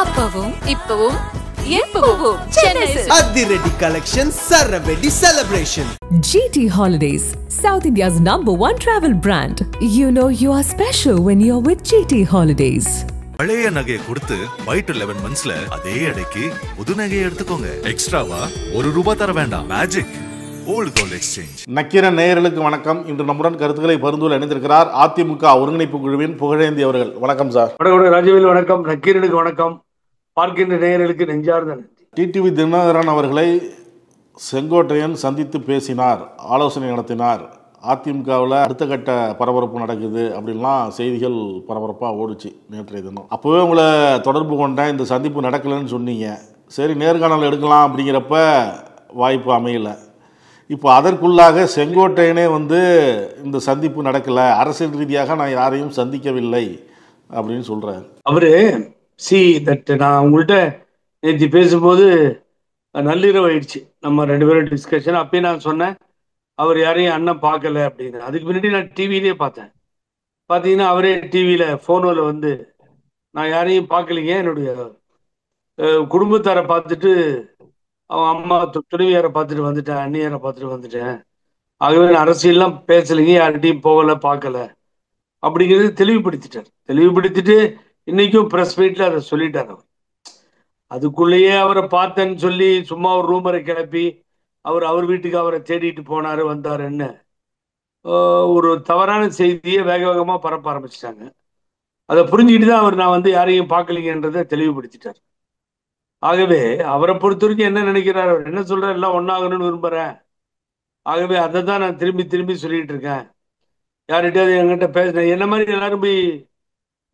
அப்பவும் இப்பவும் எப்பவும் சென்னை அதிரடி கலெக்ஷன் சரவெடி celebration. GT Holidays, South India's #1 travel brand. You know you are special when you're with GT Holidays. பழைய நகையை கொடுத்து பை டு 11 monthsல அதே அடைக்கு புது நகையை எடுத்துக்கோங்க. எக்ஸ்ட்ராவா ₹1 தர வேண்டாம். Magic old gold exchange. Nakkeeran நேயர்களுக்கு வணக்கம். இன்று நம்முடன் கருத்துக்களை பரிந்துரை இணைந்திருக்கிறார் அதிமுக ஒருங்கிணைப்பு குழுவின் புகழேந்தி அவர்கள். வணக்கம் சார். வணக்கம் ராஜவேல். வணக்கம் நக்கீரனுக்கு வணக்கம். பார்க்கின்ற நேயர்களுக்கு நெஞ்சார்ந்த நன்றி. டிடிவி தினகரன் அவர்களை செங்கோட்டையன் சந்தித்து பேசினார், ஆலோசனை நடத்தினார். அதிமுகவில் அடுத்த கட்ட பரபரப்பு நடக்குது அப்படின்லாம் செய்திகள் பரபரப்பாக ஓடிச்சு நேற்றைய தினம். அப்போவே உங்களை தொடர்பு கொண்டேன், இந்த சந்திப்பு நடக்கலைன்னு சொன்னீங்க. சரி நேர்காணல் எடுக்கலாம் அப்படிங்கிறப்ப வாய்ப்பு அமையலை. இப்போ அதற்குள்ளாக செங்கோட்டையனே இந்த சந்திப்பு நடக்கலை, அரசியல் ரீதியாக நான் யாரையும் சந்திக்கவில்லை அப்படின்னு சொல்கிறார். அவரு நான் உங்கள்கிட்ட நேற்று பேசும்போது நள்ளிரவு ஆயிடுச்சு, நம்ம 2 பேரும் டிஸ்கஷன். அப்பயும் நான் சொன்னேன் அவர் யாரையும் அண்ணன் பார்க்கல அப்படின்னு. அதுக்கு முன்னாடி நான் டிவிலேயே பார்த்தேன். பார்த்தீங்கன்னா அவரே டிவியில் ஃபோனில் நான் யாரையும் பார்க்கலிங்க, என்னுடைய குடும்பத்தாரை பார்த்துட்டு அவன் அம்மா துணைவியாரை பார்த்துட்டு வந்துட்டேன், அண்ணியாரை பார்த்துட்டு வந்துட்டேன், ஆகவே நான் அரசியல்லாம் பேசலைங்க, யார்கிட்டையும் போகலை பார்க்கல அப்படிங்கிறது தெளிவுபடுத்திட்டார். தெளிவுபடுத்திட்டு இன்னைக்கும் ப்ரெஸ் மீட்டில் அதை சொல்லிட்டார். அவர் அதுக்குள்ளேயே அவரை பார்த்தேன்னு சொல்லி சும்மா ஒரு ரூமரை கிளப்பி அவர் வீட்டுக்கு அவரை தேடிட்டு போனார் வந்தாருன்னு ஒரு தவறான செய்தியை வேக வேகமாக பரப்ப ஆரம்பிச்சிட்டாங்க. அதை புரிஞ்சுக்கிட்டு தான் அவர் நான் யாரையும் பார்க்கலீங்கன்றதை தெளிவுபடுத்திட்டார். ஆகவே அவரை பொறுத்த வரைக்கும் என்ன நினைக்கிறார், அவர் என்ன சொல்றார், எல்லாம் ஒன்றாகணும்னு விரும்புகிறேன். ஆகவே அதை தான் நான் திரும்பி திரும்பி சொல்லிட்டு இருக்கேன். யார்கிட்டயாவது என்கிட்ட பேசினேன், என்ன மாதிரி எல்லாரும் போய்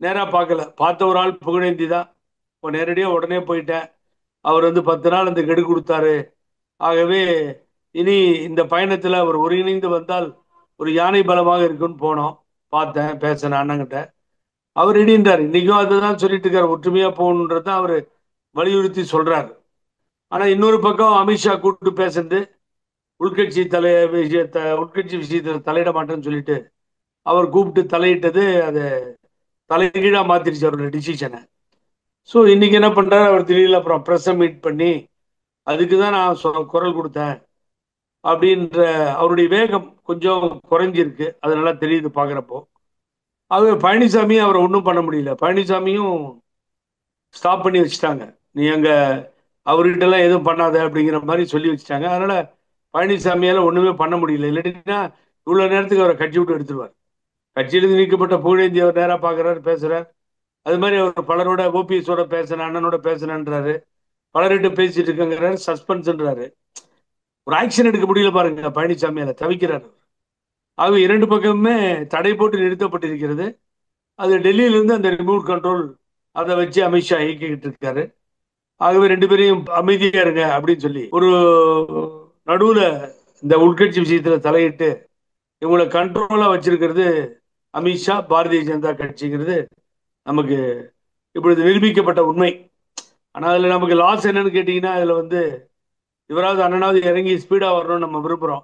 நேராக பார்க்கல, பார்த்த ஒரு ஆள் புகழேந்தி தான். இப்போ நேரடியாக உடனே போயிட்டேன். அவர் 10 நாள் அந்த கெடு கொடுத்தாரு. ஆகவே இனி இந்த பயணத்தில் அவர் ஒருங்கிணைந்து வந்தால் ஒரு யானை பலமாக இருக்குன்னு போனோம். பார்த்தேன், பேசினேன் அண்ணங்கிட்ட. அவர் இடின்றார். இன்னைக்கும் அதுதான் சொல்லிட்டு இருக்காரு, ஒற்றுமையாக போகணுன்றதான் அவர் வலியுறுத்தி சொல்றாரு. ஆனால் இன்னொரு பக்கம் அமித்ஷா கூப்பிட்டு பேசுறது, உள்கட்சி விஷயத்தில் தலையிட மாட்டேன்னு சொல்லிட்டு அவர் கூப்பிட்டு தலையிட்டது அதை தலைகீழாக மாத்திருச்சு அவரோட டிசிஷனை. ஸோ இன்னைக்கு என்ன பண்றாரு, அவர் திடீர்னு அப்புறம் ப்ரெஸ்ஸை மீட் பண்ணி அதுக்கு தான் நான் குரல் கொடுத்தேன் அப்படின்ற அவருடைய வேகம் கொஞ்சம் குறைஞ்சிருக்கு. அது நல்லா தெரியுது பார்க்குறப்போ. ஆகவே பழனிசாமியும் அவரை ஒன்றும் பண்ண முடியல. பழனிசாமியும் ஸ்டாப் பண்ணி வச்சுட்டாங்க. நீ அங்கே அவர்கிட்டலாம் எதுவும் பண்ணாத அப்படிங்கிற மாதிரி சொல்லி வச்சுட்டாங்க. அதனால பழனிசாமியால் ஒன்றுமே பண்ண முடியல. இல்லாட்டினா இவ்வளோ நேரத்துக்கு அவரை கட்சி விட்டு எடுத்துருவார். கட்சியிலிருந்து நீக்கப்பட்ட புகழேந்தி அவர் நேராக பார்க்குறாரு, பேசுகிறார். அது மாதிரி அவர் பலரோட ஓபிஎஸோட பேசினேன், அண்ணனோட பேசினேன்றாரு, பலர்கிட்ட பேசிட்டு இருக்கங்கிறாரு, சஸ்பென்ஸ்ன்றாரு. ஒரு ஆக்ஷன் எடுக்க முடியல பாருங்க, பழனிசாமியால தவிக்கிறார். ஆகவே 2 பக்கமுமே தடை போட்டு நிறுத்தப்பட்டிருக்கிறது. அது டெல்லியிலிருந்து அந்த ரிமோட் கண்ட்ரோல் அதை வச்சு அமித்ஷா இயக்கிக்கிட்டு இருக்காரு. ஆகவே 2 பேரையும் அமைதியா இருங்க அப்படின்னு சொல்லி ஒரு நடுவுல இந்த உள்கட்சி விஷயத்துல தலையிட்டு இவங்களை கண்ட்ரோலா வச்சிருக்கிறது அமித்ஷா, பாரதிய ஜனதா கட்சிங்கிறது நமக்கு இப்பொழுது நிரூபிக்கப்பட்ட உண்மை. ஆனால் அதில் நமக்கு லாஸ் என்னன்னு கேட்டிங்கன்னா, அதில் இவராவது அண்ணனாவது இறங்கி ஸ்பீடாக வரணும்னு நம்ம விரும்புகிறோம்.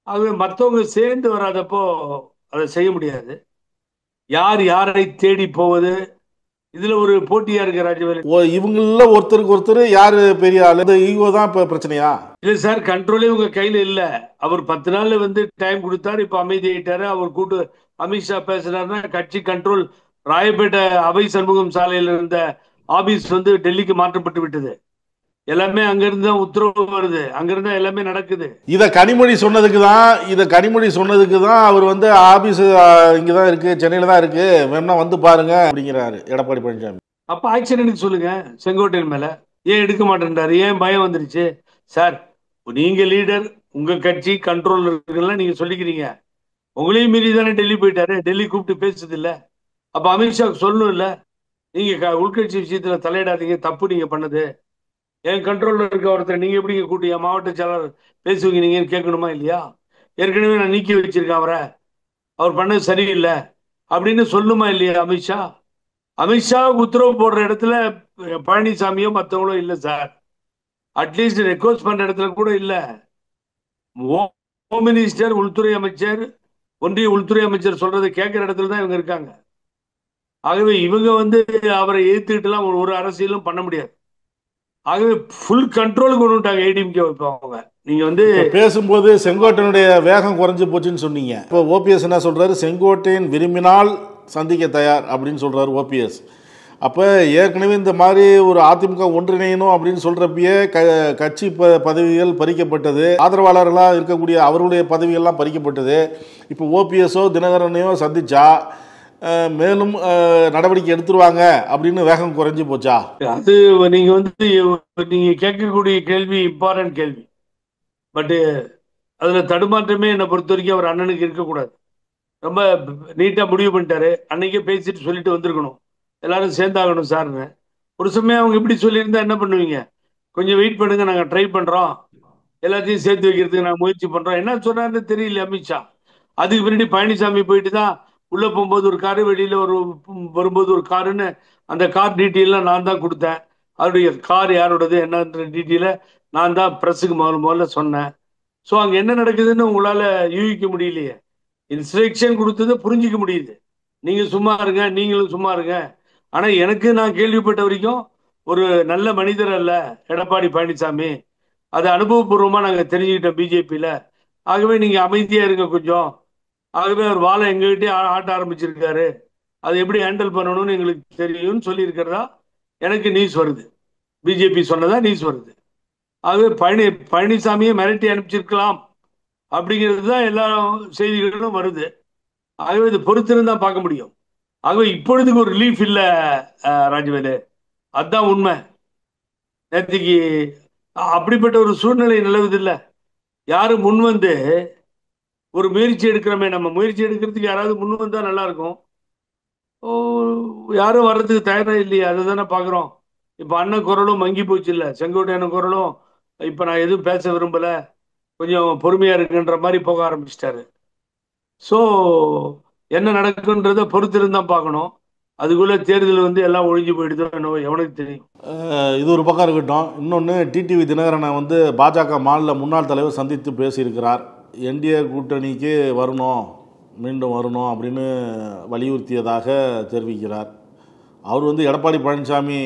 ஆகவே மற்றவங்க சேர்ந்து வராதப்போ அதை செய்ய முடியாது. யார் யாரை தேடி போவது, இதுல ஒரு போட்டியா இருக்கு ராஜவேலு. இவங்கள ஒருத்தருக்கு ஒருத்தர் யாரு பெரிய ஆளு, ஈகோ தான் இப்ப பிரச்சனையா? இல்ல சார், கண்ட்ரோலே உங்க கையில இல்ல. அவர் 10 நாள்ல டைம் கொடுத்தாரு, இப்ப அமைதி ஆயிட்டாரு. அவர் கூட்டு அமித்ஷா பேசுறாருன்னா கட்சி கண்ட்ரோல். ராயப்பேட்டை அவை சண்முகம் சாலையில இருந்த ஆபீஸ் டெல்லிக்கு மாற்றப்பட்டு விட்டது. எல்லாமே அங்கிருந்து தான் உத்தரவு வருது, அங்கிருந்து எல்லாமே நடக்குது. இத கனிமொழி சொன்னதுக்கு தான் அவர் ஆபீஸ் இங்கதான் இருக்கு, சென்னையில தான் இருக்கு, வேணா பாருங்க அப்படிங்கிறாரு எடப்பாடி பழனிசாமி. அப்ப ஆக்ஷன் எடுக்க சொல்லுங்க செங்கோட்டையன் மேல. ஏன் எடுக்க மாட்டேன்றாரு, ஏன் பயம் வந்துருச்சு? சார், நீங்க லீடர், உங்க கட்சி கண்ட்ரோல் இருக்குல்ல, நீங்க சொல்லிக்கிறீங்க. உங்களையும் மீறி தானே டெல்லி போயிட்டாரு, டெல்லி கூப்பிட்டு பேசுது இல்ல. அப்ப அமித்ஷா சொல்லணும் இல்ல, நீங்க உள்கட்சி விஷயத்துல தலையிடாதீங்க, தப்பு நீங்க பண்ணது. என் கண்ட்ரோல்ல இருக்க ஒருத்தர் நீங்க எப்படி கூட்டி என் மாவட்ட செயலாளர் பேசுவீங்க நீங்கன்னு கேட்கணுமா இல்லையா? ஏற்கனவே நான் நீக்கி வச்சிருக்கேன் அவரை, அவர் பண்ணது சரியில்லை அப்படின்னு சொல்லுமா இல்லையா அமித்ஷா? அமித்ஷாவுக்கு உத்தரவு போடுற இடத்துல பழனிசாமியோ மற்றவங்களோ இல்லை சார். அட்லீஸ்ட் ரெக்வஸ்ட் பண்ற இடத்துல கூட இல்லை. ஹோம் மினிஸ்டர், உள்துறை அமைச்சர், ஒன்றிய உள்துறை அமைச்சர் சொல்றதை கேட்கிற இடத்துல தான் இவங்க இருக்காங்க. ஆகவே இவங்க வந்து அவரை எதிர்த்துக்கிட்டுலாம் ஒரு அரசியலும் பண்ண முடியாது. ஆகவே ஃபுல் கண்ட்ரோலுக்கு கொண்டு விட்டாங்க ஏடிஎம்கே வைப்பாங்க. நீங்க வந்து பேசும்போது செங்கோட்டையனுடைய வேகம் குறைஞ்சு போச்சுன்னு சொன்னீங்க. இப்போ ஓபிஎஸ் என்ன சொல்றாரு, செங்கோட்டையன் விரும்பினால் சந்திக்க தயார் அப்படின்னு சொல்றாரு ஓபிஎஸ். அப்போ ஏற்கனவே இந்த மாதிரி ஒரு அதிமுக ஒன்றிணையணும் அப்படின்னு சொல்றப்பயே கட்சி பதவிகள் பறிக்கப்பட்டது, ஆதரவாளர்களாக இருக்கக்கூடிய அவருடைய பதவிகள்லாம் பறிக்கப்பட்டது. இப்போ ஓபிஎஸோ தினகரனையோ சந்திச்சா மேலும் நடவடிக்கை எடுத்துருவாங்க அப்படின்னு வேகம் குறைஞ்சி போச்சா? அது நீங்க வந்து நீங்க கேட்கக்கூடிய கேள்வி இம்பார்ட்டன்ட் கேள்வி. பட் அதுல தடுமாற்றமே என்னை பொறுத்த வரைக்கும் அவர் அண்ணனுக்கு இருக்கக்கூடாது. ரொம்ப நீட்டா முடிவு பண்ணிட்டாரு. அன்னைக்கே பேசிட்டு சொல்லிட்டு வந்திருக்கணும், எல்லாரும் சேர்ந்தாகணும் சார்னு. ஒரு சமயம் அவங்க இப்படி சொல்லியிருந்தா என்ன பண்ணுவீங்க? கொஞ்சம் வெயிட் பண்ணுங்க, நாங்க ட்ரை பண்றோம், எல்லாத்தையும் சேர்த்து வைக்கிறதுக்கு நாங்கள் முயற்சி பண்றோம், என்ன சொன்னாருன்னு தெரியல அமித்ஷா. அதுக்கு பின்னாடி பழனிசாமி போயிட்டு தான் உள்ள போகும்போது ஒரு காரு, வெளியில வரும்போது ஒரு காருன்னு அந்த கார் டீட்டெயிலாம் நான் தான் கொடுத்தேன். அவருடைய கார் யாரோடது என்னன்ற டீட்டெயில நான் தான் பிரஸுக்கு முதல்ல சொன்னேன். ஸோ அங்கே என்ன நடக்குதுன்னு உங்களால் யூகிக்க முடியலையே. இன்ஸ்ட்ரக்ஷன் கொடுத்ததை புரிஞ்சிக்க முடியுது. நீங்க சும்மா இருங்க, நீங்களும் சும்மா இருங்க. ஆனா எனக்கு நான் கேள்விப்பட்ட வரைக்கும் ஒரு நல்ல மனிதர் அல்ல எடப்பாடி பழனிசாமி. அதை அனுபவபூர்வமா நாங்க தெரிஞ்சுக்கிட்டோம் பிஜேபியில. ஆகவே நீங்க அமைதியா இருங்க கொஞ்சம். ஆகவே அவர் வாழை எங்ககிட்டே ஆட்ட ஆரம்பிச்சிருக்காரு, அதை எப்படி ஹேண்டில் பண்ணணும்னு எங்களுக்கு தெரியும்னு சொல்லி இருக்கிறதா எனக்கு நியூஸ் வருது. பிஜேபி சொன்னதா நியூஸ் வருது. ஆகவே பழனிசாமியை மிரட்டி அனுப்பிச்சிருக்கலாம் அப்படிங்கிறது தான் எல்லா செய்திகளும் வருது. ஆகவே இது பொறுத்திருந்து தான் பார்க்க முடியும். ஆகவே இப்பொழுதுக்கு ஒரு ரிலீஃப் இல்லை ராஜவேலு, அதுதான் உண்மை. நேற்றுக்கு அப்படிப்பட்ட ஒரு சூழ்நிலை நிலவுதில்லை. யாரும் முன் வந்து ஒரு முயற்சி எடுக்கிறோமே, நம்ம முயற்சி எடுக்கிறதுக்கு யாராவது முன் வந்தா நல்லா இருக்கும். யாரும் வர்றதுக்கு தயாரா இல்லையா? அதை தானே பார்க்குறோம். இப்போ அண்ணன் குரலும் மங்கி போச்சு இல்லை, செங்கோட்டையன் குரலும் இப்போ நான் எதுவும் பேச விரும்பல, கொஞ்சம் பொறுமையா இருக்குன்ற மாதிரி போக ஆரம்பிச்சிட்டாரு. ஸோ என்ன நடக்குன்றதை பொறுத்திருந்தான் பார்க்கணும். அதுக்குள்ள தேர்தல் வந்து எல்லாம் ஒழிஞ்சு போயிடுதோ என்னவோ எவனுக்கு தெரியும். இது ஒரு பக்கம் இருக்கட்டும். இன்னொன்று, டிடிவி தினகரனை வந்து பாஜக மாநில முன்னாள் தலைவர் சந்தித்து பேசியிருக்கிறார். என்டிஏ கூட்டணிக்கு வரணும், மீண்டும் வரணும் அப்படின்னு வலியுறுத்தியதாக தெரிவிக்கிறார். அவர் வந்து எடப்பாடி பழனிசாமி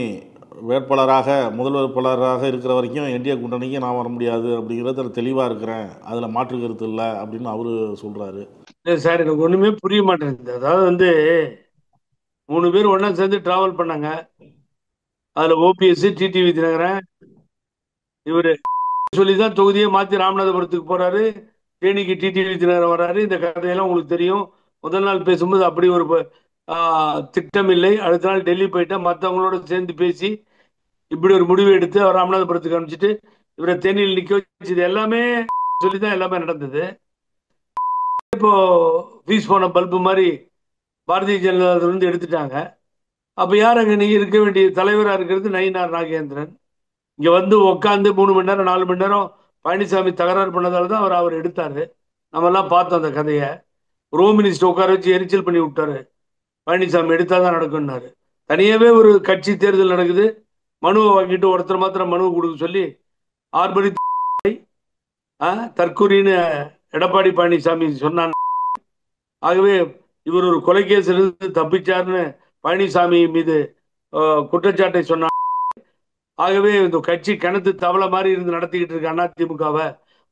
வேட்பாளராக முதல் வேட்பாளராக இருக்கிற வரைக்கும் என்டிஏ கூட்டணிக்கு நான் வர முடியாது அப்படிங்கிறது தெளிவாக இருக்கிறேன், அதில் மாற்று கருத்து இல்லை அப்படின்னு அவரு சொல்கிறாரு. இல்லை சார், எனக்கு ஒன்றுமே புரிய மாட்டேங்குது. அதாவது வந்து 3 பேர் ஒன்றா சேர்ந்து டிராவல் பண்ணாங்க. அதில் ஓபிஎஸ், டிடிவி தினகரன், இவர் சொல்லி தான் தொகுதியை மாற்றி ராமநாதபுரத்துக்கு போகிறாரு. தேனிக்கு டிடிவி தினகரன் வர்றாரு. இந்த கதையெல்லாம் உங்களுக்கு தெரியும். முதல் நாள் பேசும்போது அப்படி ஒரு திட்டம் இல்லை. அடுத்த நாள் டெல்லி போயிட்டா மற்றவங்களோட சேர்ந்து பேசி இப்படி ஒரு முடிவு எடுத்து அவர் ராமநாதபுரத்துக்கு அனுப்பிச்சிட்டு இவரை தேனியில் நிற்க வச்சது எல்லாமே சொல்லி தான் எல்லாமே நடந்தது. இப்போ ஃபீஸ் போன பல்பு மாதிரி பாரதிய ஜனதாவிலிருந்து எடுத்துட்டாங்க. அப்போ யார் அங்கே நீங்கள் இருக்க வேண்டிய தலைவராக இருக்கிறது நயினார் நாகேந்திரன். இங்கே வந்து உட்காந்து 3 மணி நேரம் 4 மணி நேரம் பழனிசாமி தகராறு பண்ணதால தான் அவர் எடுத்தாரு. நம்மெல்லாம் பார்த்தோம் அந்த கதையை. ஹோம் மினிஸ்டர் உட்கார வச்சு எரிச்சல் பண்ணி விட்டாரு. பழனிசாமி எடுத்தாதான் நடக்கும்னாரு. தனியாவே ஒரு கட்சி தேர்தல் நடக்குது, மனுவை வாங்கிட்டு ஒருத்தர் மாத்திரம் மனுவை கொடுக்க சொல்லி ஆர்பரி தற்கூரின்னு எடப்பாடி பழனிசாமி சொன்னான். ஆகவே இவர் ஒரு கொலைகேசிலிருந்து தப்பிச்சார்னு பழனிசாமி மீது குற்றச்சாட்டை சொன்னார். ஆகவே இந்த கட்சி கிணத்து தவளை மாதிரி இருந்து நடத்திக்கிட்டு இருக்கு அதிமுகவை.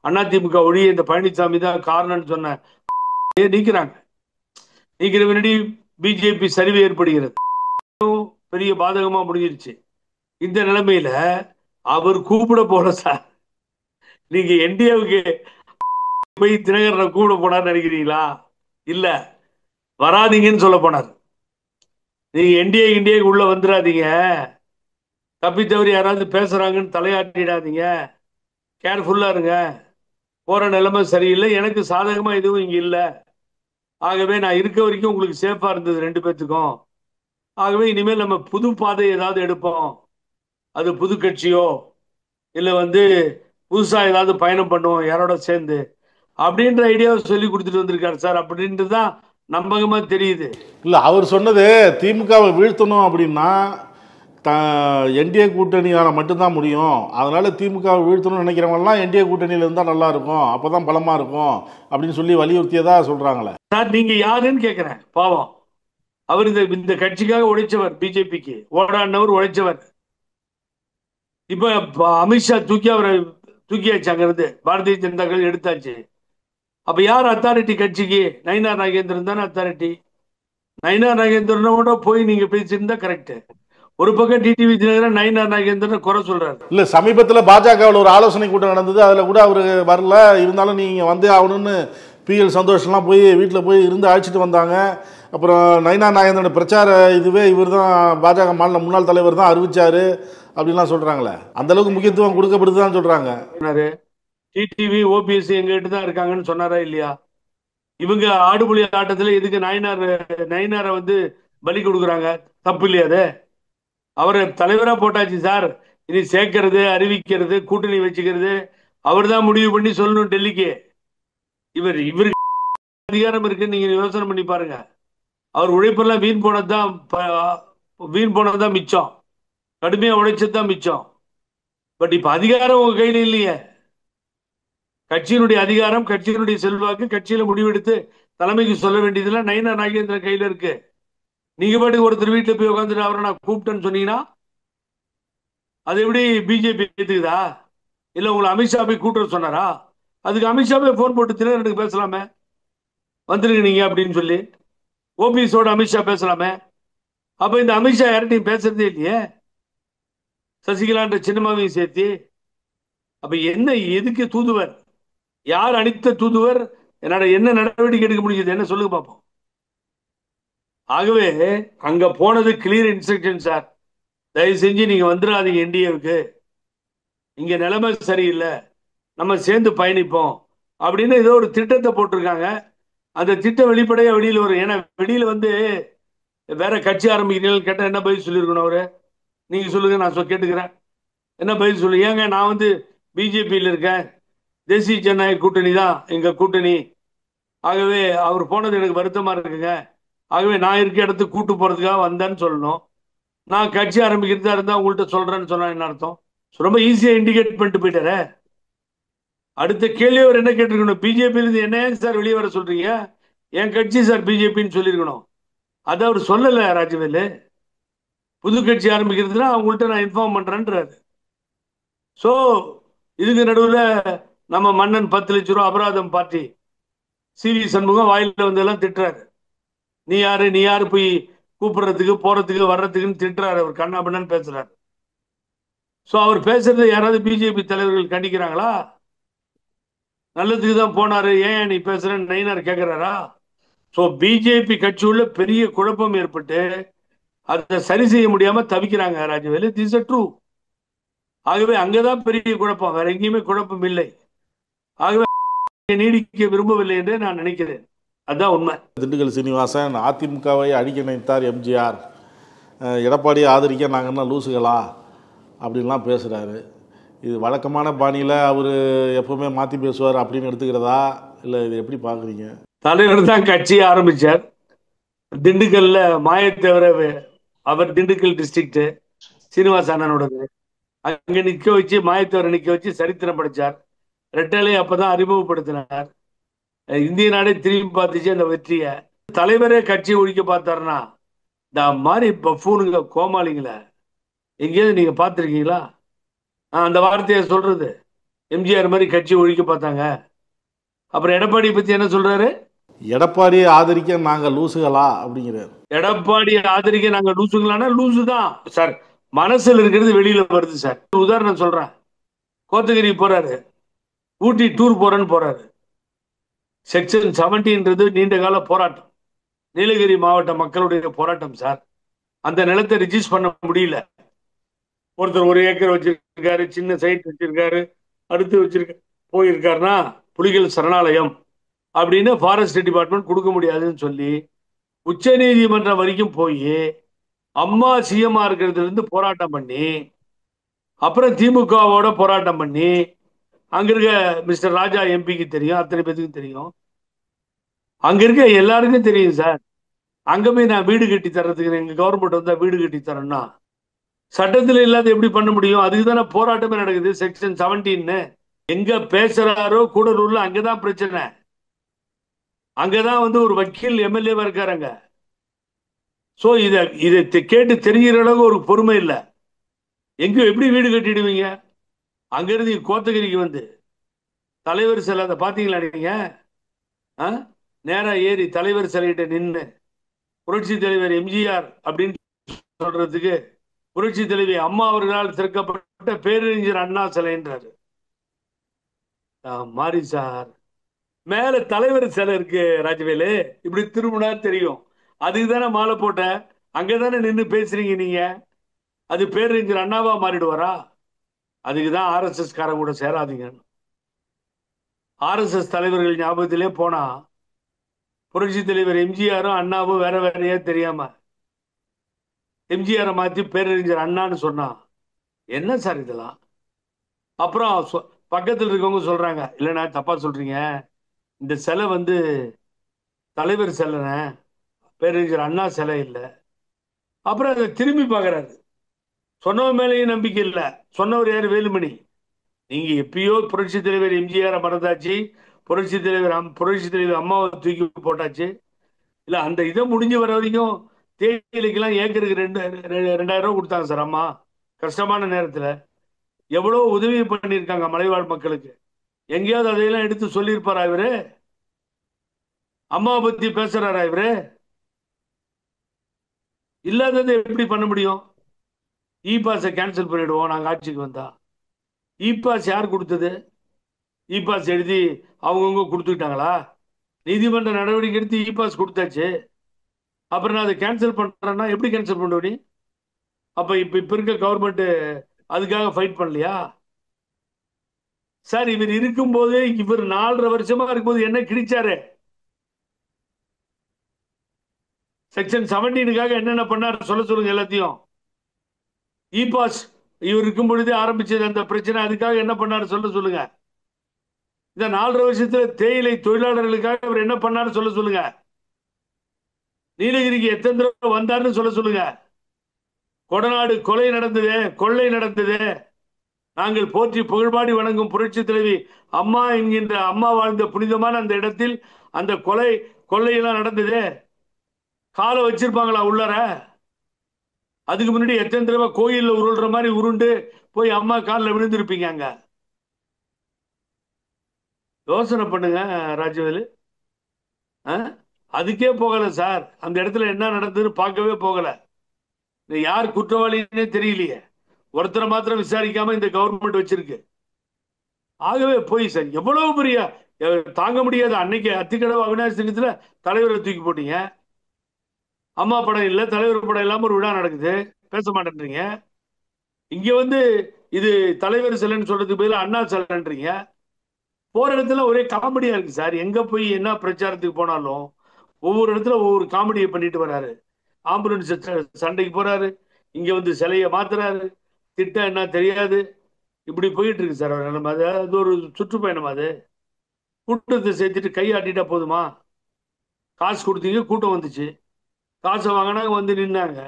அதிமுக ஒழிய இந்த பழனிசாமி தான் காரணம்னு சொன்ன நீக்கிறாங்க. நீக்கிற முன்னாடி பிஜேபி சரிவு ஏற்படுகிறது. பெரிய பாதகமா முடிஞ்சிருச்சு. இந்த நிலைமையில அவர் கூப்பிட போல சார். நீங்க என்டிஏவுக்கு போய் தினகரனை கூப்பிட போனார் நினைக்கிறீங்களா? இல்ல, வராதிங்கன்னு சொல்ல போனார். நீங்க இந்தியாவுக்கு உள்ள வந்துடாதீங்க, தப்பி தவறி யாராவது பேசுறாங்கன்னு தலையாட்டிடாதீங்க, கேர்ஃபுல்லா இருங்க, போற நிலைமை சரியில்லை, எனக்கு சாதகமா எதுவும் இங்க இல்லை, ஆகவே நான் இருக்க வரைக்கும் உங்களுக்கு சேஃபா இருந்தது 2 பேத்துக்கும், ஆகவே இனிமேல் நம்ம புது பாதை ஏதாவது எடுப்போம், அது புது கட்சியோ இல்லை வந்து புதுசா ஏதாவது பயணம் பண்ணுவோம் யாரோட சேர்ந்து அப்படின்ற ஐடியாவை சொல்லி கொடுத்துட்டு வந்திருக்காரு சார். அப்படின்ட்டு தான் நம்பகமா தெரியுது. இல்லை, அவர் சொன்னது திமுகவை வீழ்த்தணும் அப்படின்னா என்டிஏ கூட்டணியால் மட்டும்தான் முடியும். அதனால திமுகவை வீழ்த்தணும்னு நினைக்கிறவங்கலாம் என்டிஏ கூட்டணியில் இருந்தால் நல்லா இருக்கும், அப்போதான் பலமா இருக்கும் அப்படின்னு சொல்லி வலியுறுத்தியதா சொல்றாங்களே சார். நீங்க யாருன்னு கேட்குறேன். பாவம், அவர் இந்த கட்சிக்காக உழைச்சவர், பிஜேபிக்கு ஓடாடினவர், உழைச்சவர். இப்ப அமித்ஷா அவரை தூக்கியாச்சு அங்கிருந்து, பாரதிய ஜனதா கட்சி எடுத்தாச்சு. அப்ப யார் அத்தாரிட்டி கட்சிக்கு? நயினார் நாகேந்திரன் தானே அத்தாரிட்டி. நயினார் நாகேந்திரனோட போய் நீங்க பேசியிருந்தா கரெக்ட். ஒரு பக்கம் டிடிவி தினகரன் நயினார் நாகேந்திரன் குறை சொல்றாரு. இல்ல சமீபத்தில் பாஜகவில் ஒரு ஆலோசனை கூட்டம் நடந்தது, அதுல கூட அவரு வரல. இருந்தாலும் நீங்க வந்தே ஆகணும்னு பிஎல் சந்தோஷ்லாம் போய் வீட்டில் போய் இருந்து அழைச்சிட்டு வந்தாங்க. அப்புறம் நயினார் நாகேந்திரன் பிரச்சார இதுவே இவர் தான் பாஜக மாநில முன்னாள் தலைவர் தான் அறிவிச்சாரு அப்படின்லாம் சொல்றாங்களே. அந்த அளவுக்கு முக்கியத்துவம் கொடுக்கப்படுதுதான் சொல்றாங்க. டிடிவி ஓபிஎஸ் எங்ககிட்ட தான் இருக்காங்கன்னு சொன்னாரா இல்லையா? இவங்க ஆடுபுலி ஆட்டத்துல எதுக்கு நயினாரை வந்து பலி கொடுக்குறாங்க? தப்பு இல்லையா அது? அவரை தலைவரா போட்டாச்சு சார். இனி சேர்க்கறது, அறிவிக்கிறது, கூட்டணி வச்சுக்கிறது அவர் தான் முடிவு பண்ணி சொல்லணும் டெல்லிக்கு. இவருக்கு அதிகாரம் இருக்குன்னு நீங்க யோசனை பண்ணி பாருங்க. அவர் உழைப்பெல்லாம் வீண் போனதுதான் மிச்சம். கடுமையா உழைச்சதுதான் மிச்சம். பட் இப்ப அதிகாரம் உங்க கையில இல்லையே. கட்சியினுடைய அதிகாரம், கட்சியினுடைய செல்வாக்கு, கட்சியில முடிவெடுத்து தலைமைக்கு சொல்ல வேண்டியதுலாம் நயினார் நாகேந்திரன் கையில இருக்கு. நீங்க பாட்டுக்கு ஒருத்தர் வீட்டுல போய் உட்காந்துட்டு அவரை நான் கூப்பிட்டேன்னு சொன்னீங்கன்னா அது எப்படி பிஜேபி ஏத்துக்குதா? இல்ல உங்களை அமித்ஷா போய் கூப்பிட்டு சொன்னாரா? அதுக்கு அமித்ஷா போய் போன் போட்டு தினகரனுக்கு பேசலாமே, வந்துருங்க நீங்க அப்படின்னு சொல்லி. ஓபிஎஸோட அமித்ஷா பேசலாமே. அப்ப இந்த அமித்ஷா யார்கிட்டையும் பேசுறதே இல்லையே, சசிகலான்ற சின்னமாவையும் சேர்த்து. அப்ப என்ன, எதுக்கு தூதுவர்? யார் அளித்த தூதுவர்? என்ன நடவடிக்கை எடுக்க முடியுது? என்ன சொல்லுங்க பாப்போம். ஆகவே அங்க போனது கிளியர் இன்ஸ்ட்ரக்ஷன் சார். தயவு செஞ்சு நீங்க வந்துடாதீங்க என்டிஏவுக்கு, இங்க நிலைமை சரியில்லை, நம்ம சேர்ந்து பயணிப்போம் அப்படின்னு ஏதோ ஒரு திட்டத்தை போட்டிருக்காங்க. அந்த திட்டம் வெளிப்படையா வெளியில வரும். ஏன்னா வெளியில வந்து வேற கட்சி ஆரம்பிக்கிறீங்கன்னு கேட்டா என்ன பதில் சொல்லியிருக்கணும் அவரு? நீங்க சொல்லுங்க, நான் கேட்டுக்கிறேன். என்ன பதில் சொல்லு? ஏங்க நான் வந்து பிஜேபியில் இருக்கேன், தேசிய ஜனநாயக கூட்டணி தான் எங்க கூட்டணி, ஆகவே அவர் போனது எனக்கு வருத்தமா இருக்குங்க, ஆகவே நான் இருக்க இடத்துக்கு கூட்டு போறதுக்காக வந்தேன்னு சொல்லணும். நான் கட்சி ஆரம்பிக்கிறதா இருந்தா உங்கள்கிட்ட சொல்றேன்னு சொன்னா என்ன அர்த்தம்? ரொம்ப ஈஸியா இண்டிகேட் பண்ணிட்டு போயிட்டாரு. அடுத்த கேள்வி அவர் என்ன கேட்டிருக்கணும்? பிஜேபி இருந்து என்ன சார் வெளியே வர சொல்றீங்க? என் கட்சி சார் பிஜேபின்னு சொல்லியிருக்கணும். அதை அவர் சொல்லல ராஜவேலு. புது கட்சி ஆரம்பிக்கிறதுனா அவங்கள்ட்ட நான் இன்ஃபார்ம் பண்றேன்றாரு. சோ இதுக்கு நடுவில் நம்ம மன்னன் 10 லட்சம் ரூபாய் அபராதம் பார்ட்டி சிவி சண்முகம் வாயில வந்து எல்லாம் திட்டுறாரு. நீ யாரு போய் கூப்பிடுறதுக்கு போறதுக்கு வர்றதுக்குன்னு திட்டுறாரு. அவர் கண்ணாபண்ணன்னு பேசுறாரு. சோ அவர் பேசுறது யாராவது பிஜேபி தலைவர்கள் கண்டிக்கிறாங்களா? நல்லதுக்கு தான் போனாரு, ஏன் நீ பேசுறன்னு நயினார் கேட்கிறாரா? சோ பிஜேபி கட்சி உள்ள பெரிய குழப்பம் ஏற்பட்டு அதை சரி செய்ய முடியாம தவிக்கிறாங்க ராஜவேலு. This is true. ஆகவே அங்கதான் பெரிய குழப்பம், வேற எங்கேயுமே குழப்பம் இல்லை. ஆகவே நீடிக்க விரும்பவில்லை என்று நான் நினைக்கிறேன். அதுதான் உண்மை. திண்டுக்கல் சீனிவாசன் அதிமுகவை அழிக்க நினைத்தார் எம்ஜிஆர், எடப்பாடியை ஆதரிக்க நாங்கன்னா லூசுகளா அப்படின்லாம் பேசுகிறாரு. இது வழக்கமான பாணியில் அவர் எப்பவுமே மாற்றி பேசுவார் அப்படின்னு எடுத்துக்கிறதா, இல்லை இது எப்படி பார்க்குறீங்க? தலைவர் தான் கட்சியை ஆரம்பிச்சார். திண்டுக்கல்ல மாயத்தேவர, அவர் திண்டுக்கல் டிஸ்ட்ரிக்ட் சீனிவாச அண்ணனோடது, அங்க நிக்க வச்சு மாயத்தேவரை நிக்க வச்சு சரித்திரம் படிச்சார். ரெட்டலை அப்பதான் அறிமுகப்படுத்தினார். இந்திய நாடே திரும்பி பார்த்துச்சு அந்த வெற்றிய. தலைவரே கட்சியை ஒழிக்க பார்த்தாருன்னா இந்த மாதிரி பஃபூனுங்க, கோமாளிங்களை எங்கேயாவது நீங்க பார்த்துருக்கீங்களா? அந்த வார்த்தையை சொல்றது. எம்ஜிஆர் மாதிரி கட்சியை ஒழிக்க பார்த்தாங்க. அப்புறம் எடப்பாடியை பத்தி என்ன சொல்றாரு? எடப்பாடியை ஆதரிக்க நாங்க லூசுகளா அப்படிங்கிறார். எடப்பாடியை ஆதரிக்க நாங்க லூசுங்களானா லூசு தான் சார். மனசுல இருக்கிறது வெளியில வருது சார். உதாரணம் சொல்றேன். கோத்தகிரி போறாரு, ஊட்டி டூர் போறேன்னு போறாரு. செக்ஷன் 70 நீண்ட கால போராட்டம், நீலகிரி மாவட்ட மக்களுடைய போராட்டம் சார். அந்த நிலத்தை ரிஜிஸ்டர் பண்ண முடியல. ஒருத்தர் 1 ஏக்கர் வச்சிருக்காரு, சின்ன சைட் வச்சிருக்காரு, அடுத்து போயிருக்காருன்னா புலிகள் சரணாலயம் அப்படின்னு ஃபாரஸ்ட் டிபார்ட்மெண்ட் கொடுக்க முடியாதுன்னு சொல்லி உச்ச நீதிமன்றம் வரைக்கும் போய் அம்மா சிஎம்ஆ இருக்கிறதுல இருந்து போராட்டம் பண்ணி, அப்புறம் திமுகவோட போராட்டம் பண்ணி, அங்க இருக்க மிஸ்டர் ராஜா எம்பிக்கு தெரியும், அத்தனை பேத்துக்கும் தெரியும், அங்க இருக்க எல்லாருக்கும் தெரியும் சார். அங்க போய் நான் வீடு கட்டி தர்றதுக்கு எங்க கவர்மெண்ட் வந்தா வீடு கட்டி தரேன்னா சட்டத்தில் இல்லாத எப்படி பண்ண முடியும்? அதுக்கு தானே போராட்டமே நடக்குது. செக்ஷன் 17 எங்க பேசுறாரோ கூடலூர்ல அங்கதான் பிரச்சனை. அங்கதான் வந்து ஒரு வக்கீல் எம்எல்ஏவா இருக்காருங்க. ஸோ இதை கேட்டு தெரிகிற அளவுக்கு ஒரு பொறுமை இல்லை. எங்கேயும் எப்படி வீடு கட்டிடுவீங்க? அங்கிருந்து கோத்தகிரிக்கு வந்து தலைவர் சிலை அதை பார்த்தீங்களா நீங்க? நேரா ஏறி தலைவர் சிலையிட்ட நின்று புரட்சி தலைவர் எம்ஜிஆர் அப்படின்னு சொல்றதுக்கு புரட்சி தலைவி அம்மா அவர்களால் திறக்கப்பட்ட பேரறிஞர் அண்ணா சிலை என்றாரு. மாறி சார், மேல தலைவர் சிலை இருக்கு ராஜவேலு, இப்படி திரும்பினா தெரியும். அதுக்கு தானே மாலை போட்ட, அங்கதானே நின்று பேசுறீங்க நீங்க. அது பேரறிஞர் அண்ணாவா மாறிடுவாரா? அதுக்குதான் ஆர்எஸ்எஸ் காரங்க கூட சேராதீங்க. ஆர்எஸ்எஸ் தலைவர்கள் ஞாபகத்திலே போனா புரட்சி தலைவர் எம்ஜிஆரும் அண்ணாவும் வேற வேறையா தெரியாம எம்ஜிஆரை மாத்தி பேரறிஞர் அண்ணான்னு சொன்னா என்ன சார் இதெல்லாம்? அப்புறம் பக்கத்தில் இருக்கவங்க சொல்றாங்க, இல்லைண்ணா தப்பா சொல்றீங்க, இந்த சிலை வந்து தலைவர் சிலைன, பேரறிஞர் அண்ணா சிலை இல்லை. அப்புறம் அதை திரும்பி பார்க்கறாரு. சொன்னவன் மேலேயும் நம்பிக்கை இல்லை. சொன்னவர் யாரு? வேலுமணி. நீங்க எப்பயோ புரட்சி தலைவர் எம்ஜிஆரை மறந்தாச்சு, புரட்சி தலைவர் அம்மாவை தூக்கி போட்டாச்சு. இல்ல அந்த இதை முடிஞ்சு வர வரைக்கும் தேயிலைக்கெல்லாம் ஏக்கருக்கு 2000 ரூபாய் கொடுத்தாங்க சார் அம்மா. கஷ்டமான நேரத்துல எவ்வளவு உதவி பண்ணியிருக்காங்க மலைவாழ் மக்களுக்கு. எங்கேயாவது அதையெல்லாம் எடுத்து சொல்லியிருப்பாரா இவரு? அம்மாவை பத்தி பேசுறாரா இவரு? இல்லாததை எப்படி பண்ண முடியும்? இ பாஸை கேன்சல் பண்ணிடுவோம் நாங்க ஆட்சிக்கு வந்தா. இ பாஸ் யார் கொடுத்தது? இ பாஸ் எழுதி அவங்கவுங்க கொடுத்துக்கிட்டாங்களா? நீதிமன்ற நடவடிக்கை எடுத்து இ பாஸ் கொடுத்தாச்சு. அப்புறம் நான் அதை கேன்சல் பண்றேன்னா எப்படி கேன்சல் பண்ணுவீங்க? அப்ப இப்ப இருக்க கவர்மெண்ட் அதுக்காக ஃபைட் பண்ணலையா சார்? இவர் இருக்கும்போது, இவர் 4.5 வருஷமா இருக்கும்போது என்ன கிழிச்சாரு? செக்ஷன் 17க்காக என்னென்ன பண்ணாரு சொல்ல சொல்லுங்க எல்லாத்தையும். இ பாஸ் இவர் இருக்கும் பொழுதே ஆரம்பிச்சது அந்த பிரச்சனை, அதுக்காக என்ன பண்ணாரு சொல்ல சொல்லுங்க. இந்த 4.5 வருஷத்துல தேயிலை தொழிலாளர்களுக்காக இவர் என்ன பண்ணாரு சொல்ல சொல்லுங்க. நீலகிரிக்கு எத்தனை தடவை வந்தாருன்னு சொல்ல சொல்லுங்க. கொடநாடு கொலை நடந்தது, கொள்ளை நடந்தது. நாங்கள் போற்றி புகழ்பாடி வணங்கும் புரட்சி தலைவி அம்மா என்கின்ற அம்மா வாழ்ந்த புனிதமான அந்த இடத்தில் அந்த கொள்ளையெல்லாம் நடந்தது. காலை வச்சிருப்பாங்களா உள்ளார? அதுக்கு முன்னாடி எத்தனை தடவை கோயில்ல உருள்ற மாதிரி உருண்டு போய் அம்மா காலில் விழுந்திருப்பீங்க. அங்க யோசனை பண்ணுங்க ராஜவேலு. அதுக்கே போகல சார். அந்த இடத்துல என்ன நடந்ததுன்னு பார்க்கவே போகல. யார் குற்றவாளின்னே தெரியலையே. ஒருத்தரை மாத்திரம் விசாரிக்காம இந்த கவர்மெண்ட் வச்சிருக்கு. ஆகவே போய் சார் எவ்வளவு பெரிய தாங்க முடியாது. அன்னைக்கு அத்திக்கடவு அவினாசி திட்டத்துல தலைவரை தூக்கி போட்டீங்க. அம்மா படம் இல்ல, தலைவர் படம் இல்லாம ஒரு விழா நடக்குது, பேச மாட்டேன்றீங்க. இங்க வந்து இது தலைவர் சிலைன்னு சொல்றதுக்கு பதிலாக அண்ணா சிலைன்றீங்க. போற இடத்துல ஒரே காமெடியா இருக்கு சார். எங்க போய் என்ன பிரச்சாரத்துக்கு போனாலும் ஒவ்வொரு இடத்துல ஒவ்வொரு காமெடியை பண்ணிட்டு வராரு. ஆம்புலன்ஸ் சண்டைக்கு போறாரு, இங்க வந்து சிலையை மாத்துறாரு, திட்டம் என்ன தெரியாது, இப்படி போயிட்டு இருக்கு சார். அது ஒரு சுற்றுப்பயணம். அது கூட்டத்தை சேர்த்துட்டு கையாட்டிட்டா போதுமா? காசு கொடுத்தீங்க, கூட்டம் வந்துச்சு, காசை வாங்கினாங்க, வந்து நின்னாங்க,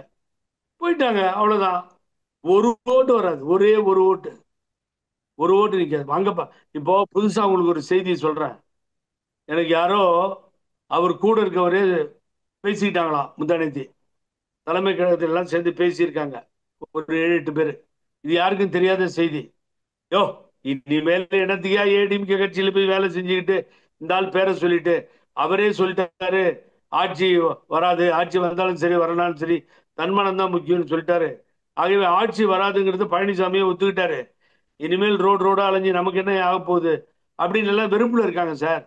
போயிட்டாங்க, அவ்வளவுதான். ஒரு ஓட்டு வராது, ஒரே ஒரு ஓட்டு நிற்காது. வாங்கப்பா. இப்போ புதுசா உங்களுக்கு ஒரு செய்தி சொல்றேன். எனக்கு யாரோ அவர் கூட இருக்கவரே பேசிக்கிட்டாங்களாம் முந்தானேத்தி. தலைமை கழகத்தில் எல்லாம் சேர்ந்து பேசியிருக்காங்க ஒரு 7-8 பேர். இது யாருக்கும் தெரியாத செய்தி. யோ, இனிமேல் என்னத்துக்கா ஏடிஎம்கே கட்சியில போய் வேலை செஞ்சுக்கிட்டு இந்த ஆள் பேரை சொல்லிட்டு, அவரே சொல்லிட்டாரு ஆட்சி வராது, ஆட்சி வந்தாலும் சரி வரனாலும் சரி தன்மானம் தான் முக்கியம்னு சொல்லிட்டாரு. ஆகவே ஆட்சி வராதுங்கிறது பழனிசாமியே ஒத்துக்கிட்டாரு. இனிமேல் ரோடா அலைஞ்சு நமக்கு என்ன ஆக போகுது அப்படின்னு எல்லாம் வெறுப்புல இருக்காங்க சார்.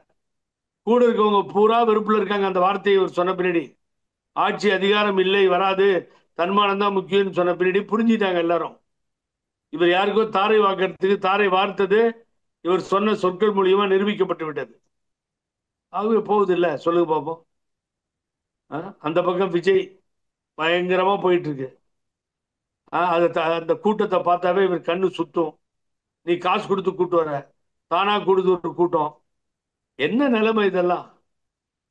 கூட இருக்கவங்க பூரா வெறுப்புல இருக்காங்க. அந்த வார்த்தையை ஒரு சொன்ன பின்னாடி, ஆட்சி அதிகாரம் இல்லை வராது தன்மானம் தான் முக்கியம்னு சொன்ன பின்னாடி புரிஞ்சுட்டாங்க எல்லாரும். இவர் யாருக்கோ தாரை வாக்கிறதுக்கு தாரை வார்த்தது இவர் சொன்ன சொற்கள் மூலியமா நிரூபிக்கப்பட்டு விட்டது. ஆகவே போகுது இல்ல, சொல்லுங்க பாப்போம். அந்த பக்கம் விஜய் பயங்கரமா போயிட்டு இருக்கு. அந்த கூட்டத்தை பார்த்தாவே இவர் கண்ணு சுத்தும். நீ காசு கொடுத்து கூட்டு வர, தானா கொடுத்து ஒரு கூட்டம். என்ன நிலைமை இதெல்லாம்?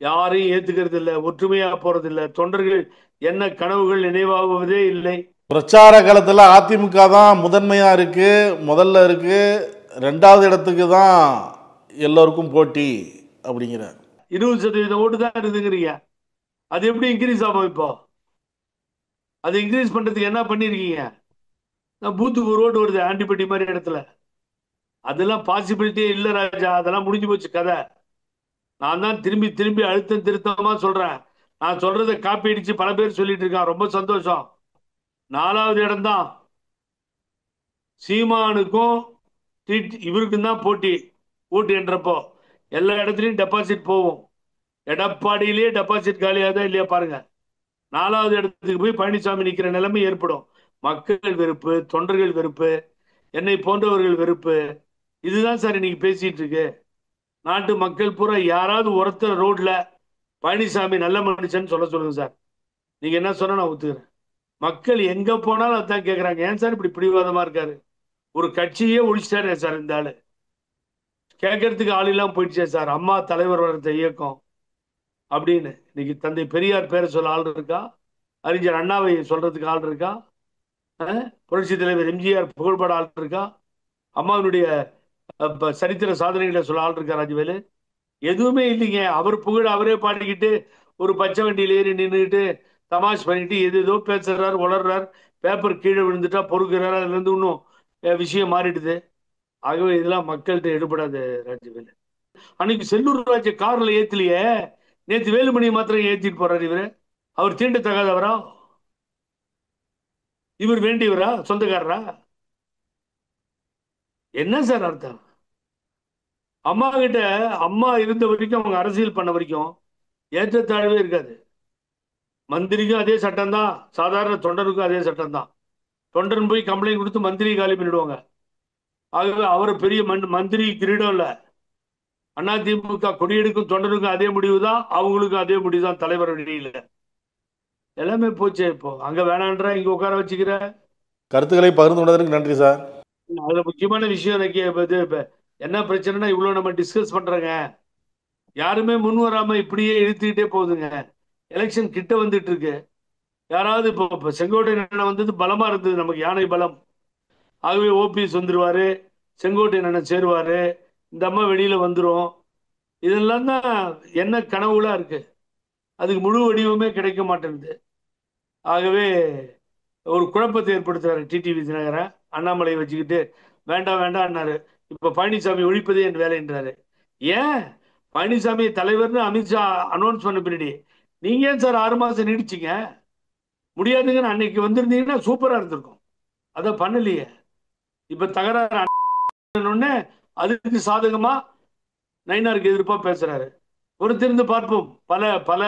யாரையும் ஏத்துக்கிறது இல்லை, ஒற்றுமையா போறது இல்லை. தொண்டர்கள் என்ன கனவுகள் நினைவாகுவதே இல்லை. பிரச்சார காலத்தில் அதிமுக தான் முதன்மையா இருக்கு, முதல்ல இருக்கு, 2வது இடத்துக்கு தான் எல்லோருக்கும் போட்டி அப்படிங்கிற 20% ஓட்டு தான் இருக்குங்கிறீங்க. அது எப்படி இன்க்ரீஸ் ஆகும் இப்போ? அதை இன்க்ரீஸ் பண்றதுக்கு என்ன பண்ணிருக்கீங்க? பூத்துக்கு ஒரு ஓட்டு வருது ஆண்டிபட்டி மாதிரி இடத்துல. அதெல்லாம் பாசிபிலிட்டியே இல்ல ராஜா. அதெல்லாம் முடிஞ்சு போச்சு கதை. நான் தான் திரும்பி திரும்பி அழுத்தம் திருத்தமா சொல்றேன். நான் சொல்றதை காப்பி அடிச்சு பல பேர் சொல்லிட்டு இருக்கான். ரொம்ப சந்தோஷம். 4வது இடம் தான். சீமானுக்கும் இவருக்கும் தான் போட்டி. ஓட்டு என்றப்போ எல்லா இடத்துலயும் டெபாசிட் போகும். எடப்பாடியிலேயே டெபாசிட் காலியாதா இல்லையா பாருங்க. 4வது இடத்துக்கு போய் பழனிசாமி நிக்கிற நிலைமை ஏற்படும். மக்கள் வெறுப்பு, தொண்டர்கள் வெறுப்பு, என்னை போன்றவர்கள் வெறுப்பு. இதுதான் சார் இன்னைக்கு பேசிட்டு இருக்கு. நாட்டு மக்கள் பூரா யாராவது ஒருத்தர் ரோட்ல பழனிசாமி நல்ல மனுஷன் சொல்ல சொல்லுங்க சார். நீங்க என்ன சொன்னா நான் ஒத்துக்கிறேன். மக்கள் எங்க போனாலும் அதான் கேட்கறாங்க. ஏன் சார் இப்படி பிடிவாதமா இருக்காரு? ஒரு கட்சியே ஒழிச்சிட்டாரு சார் இந்த ஆளு. கேட்கறதுக்கு ஆள் இல்லாம போயிடுச்சே சார். அம்மா தலைவர் வளர்த்த இயக்கம் அப்படின்னு இன்னைக்கு தந்தை பெரியார் பேரை சொல்ல ஆள் இருக்கா? அறிஞர் அண்ணாவை சொல்றதுக்கு ஆள் இருக்கா? புரட்சி தலைவர் எம்ஜிஆர் புகழ்பட ஆள் இருக்கா? அம்மாவினுடைய சரித்திர சாதனைகளை சொல்ல ஆள் இருக்கா ராஜவேலு? எதுவுமே இல்லைங்க. அவர் புகழ் அவரே பாடிக்கிட்டு ஒரு பச்சை வண்டியில ஏறி நின்றுட்டு தமாஷ் பண்ணிட்டு எதோ பேசுறாரு, வளர்றாரு. பேப்பர் கீழே விழுந்துட்டா பொறுக்கிறாரு. அதுல இருந்து இன்னும் விஷயம் மாறிடுது. ஆகவே இதெல்லாம் மக்கள்கிட்ட எடுபடாது ராஜவேலு. அன்னைக்கு செல்லூர் ராஜ கார்ல ஏத்தலையே, நேற்று வேலுமணி மாத்திரம் ஏத்திட்டு போறாரு. இவரு அவர் தீண்ட தகாதவரா? இவர் வேண்டியவரா? சொந்தக்காரரா? என்ன சார் அர்த்தம்? அம்மா கிட்ட அம்மா இருந்த வரைக்கும், அவங்க அரசியல் பண்ண வரைக்கும் ஏற்றத்தாழ்வே இருக்காது. மந்திரிக்கும் அதே சட்டம் தான், சாதாரண தொண்டருக்கும் அதே சட்டம் தான். தொண்டன் போய் கம்ப்ளைண்ட் கொடுத்து மந்திரி காலி பண்ணிடுவாங்க. ஆகவே அவர் பெரிய மந்திரி கிரீடம் இல்ல. அதிமுக கொடியெடுக்கும் தொண்டருக்கும் அதே முடிவு தான், அவங்களுக்கும் அதே முடிவு தான். தலைவர் வழியில எல்லாமே போச்சு. இப்போ அங்க வேணான்ற இங்க உட்கார வச்சுக்கிற. கருத்துக்களை பகிர்ந்து கொண்டதற்கு நன்றி சார். அதுல முக்கியமான விஷயம் எனக்கு என்ன பிரச்சனைனா, இவ்வளவு நம்ம டிஸ்கஸ் பண்றோங்க, யாருமே முன் வராம இப்படியே இழுத்துக்கிட்டே போகுதுங்க. எலெக்ஷன் கிட்ட வந்துட்டு இருக்கு. யாராவது இப்போ செங்கோட்டையன் வந்தது பலமா இருந்தது நமக்கு, யானை பலம். ஆகவே ஓபிஎஸ் வந்துருவாரு, செங்கோட்டையன் சேருவாரு, இந்த அம்மா வெளியில வந்துரும். இதெல்லாம் தான் என்ன கனவுகளா இருக்கு. அதுக்கு முழு வடிவமே கிடைக்க மாட்டேங்குது. ஆகவே ஒரு குழப்பத்தை ஏற்படுத்துறாரு டிடிவி தினகரன். அண்ணாமலையை வச்சுக்கிட்டு வேண்டாம் வேண்டாம்னாரு. இப்ப பழனிசாமி ஒழிப்பதே என் வேலைன்றாரு. ஏன் பழனிசாமி தலைவர்னு அமித்ஷா அனௌன்ஸ் பண்ண பின்னாடி நீங்க ஏன் சார் 6 மாசம் நீடிச்சிங்க? முடியாதுங்கன்னு அன்னைக்கு வந்திருந்தீங்கன்னா சூப்பரா இருந்திருக்கும். அத பண்ணலையே. இப்ப தகராறு அதுக்கு சாதகமா நயினாருக்கு எதிர்ப்பா பேசுறாரு. பொறுத்திருந்து பார்ப்போம். பல பல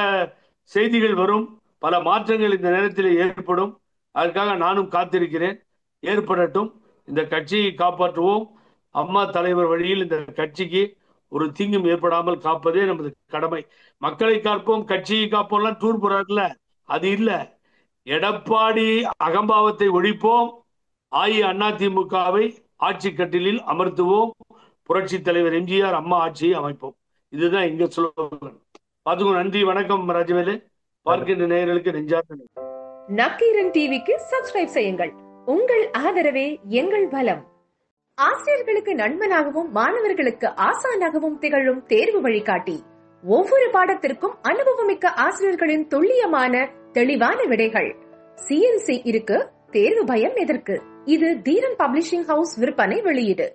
செய்திகள் வரும், பல மாற்றங்கள் இந்த நேரத்தில் ஏற்படும். அதற்காக நானும் காத்திருக்கிறேன். ஏற்படட்டும். இந்த கட்சியை காப்பாற்றுவோம். அம்மா தலைவர் வழியில் இந்த கட்சிக்கு ஒரு தீங்கும் ஏற்படாமல் காப்பதே நமது கடமை. மக்களை காப்போம், கட்சியை காப்போம்லாம் டூர் போறாருல, அது இல்ல. எடப்பாடி அகம்பாவத்தை ஒழிப்போம், அதிமுகவை ஆட்சி கட்டிலில் அமர்த்துவோம், புரட்சி தலைவர் எம்ஜிஆர் அம்மா ஆட்சியை அமைப்போம். இதுதான் இங்க சொல்லுவாங்க. பாத்துக்கோ. நன்றி, வணக்கம் ராஜவேலு. பார்க்கின்ற நேயர்களுக்கு நெஞ்சார்ந்த நக்கீரன் டிவிக்கு சப்ஸ்கிரைப் செய்யுங்கள். உங்கள் ஆதரவே எங்கள் பலம். ஆசிரியர்களுக்கு நண்பனாகவும் மாணவர்களுக்கு ஆசானாகவும் திகழும் தேர்வு வழிகாட்டி. ஒவ்வொரு பாடத்திற்கும் அனுபவமிக்க ஆசிரியர்களின் துல்லியமான தெளிவான விடைகள். CNC இருக்கு, தேர்வு பயம் எதற்கு? இது தீரன் பப்ளிஷிங் ஹவுஸ் விற்பனை வெளியீடு.